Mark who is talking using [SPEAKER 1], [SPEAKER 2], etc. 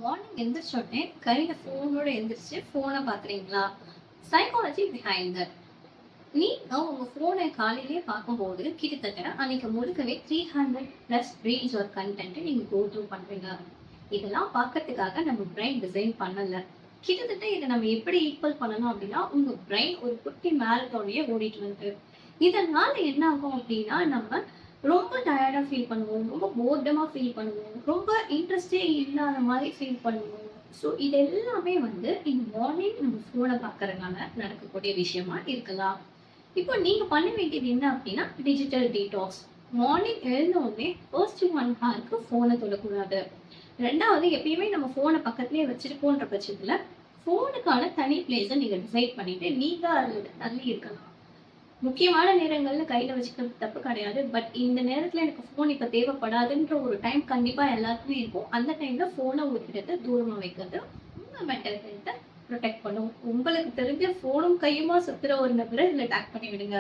[SPEAKER 1] Morning எந்திரிச்ச உடனே கையில ஃபோனோட எந்திரிச்சு ஃபோனை பார்க்குறீங்களா? Psychology behind that. நீங்க உங்க ஃபோனை காலையிலேயே பார்க்கும்போது, கிட்டத்தட்ட அன்னைக்கு முழுக்கவே 300 பிளஸ் ரீல்ஸ் ஒரு கன்டென்ட் நீங்க கோ த்ரூ பண்றீங்க. இதெல்லாம் பார்க்கறதுக்காக நம்ம பிரெயின் டிசைன் பண்ணல. கிட்டத்தட்ட இத நம்ம எப்படி ஈக்குவல் பண்ணணும் அப்படின்னா, உங்க பிரெயின் ஒரு குட்டி மேரத்தான்லயே ஓடிட்டு வருது. இதனால என்ன ஆகும் அப்படின்னா, நம்ம ரொம்ப டயர்டா ஃபீல் பண்ணுவோம். ரொம்ப போர்டமா ஃபீல் பண்ணுவோம். ரொம்ப இன்ட்ரெஸ்ட்டே இல்லாத மாரி ஃபீல் பண்ணுவோம். ஸோ இது எல்லாமே வந்து இந்த மார்னிங் நம்ம ஃபோன பார்க்கறதுனால நடக்கக்கூடிய விஷயமா இருக்கலாம். இப்போ நீங்க பண்ண வேண்டியது என்ன அப்படின்னா, டிஜிட்டல் டீடாக்ஸ். மார்னிங் எழுந்த உடனே ஃபர்ஸ்ட் 1 ஹாருக்கு ஃபோன தொடக்கூடாது. 2வது எப்பயுமே நம்ம ஃபோன பக்கத்திலேயே வச்சிருக்கோன்ற பட்சத்துல, ஃபோனுக்கான தனி பிளேஸ நீங்க டிசைட் பண்ணிட்டு, நீங்க அதுல தள்ளி இருக்கலாம். முக்கியமான நேரங்கள்ல கையில வச்சுக்கிறது தப்பு கிடையாது. பட் இந்த நேரத்துல எனக்கு ஃபோன் இப்ப தேவைப்படாதுன்ற ஒரு டைம் கண்டிப்பா எல்லாருக்குமே இருக்கும். அந்த டைம்ல ஃபோன ஒரு இடத்த தூரமா வைக்கிறது உங்க மென்டல் ஹெல்த்த புரொடெக்ட் பண்ணும். உங்களுக்கு தெரிஞ்ச ஃபோனும் கையுமா சுத்துற ஒரு நபர இதுல டேக் பண்ணி விடுங்க.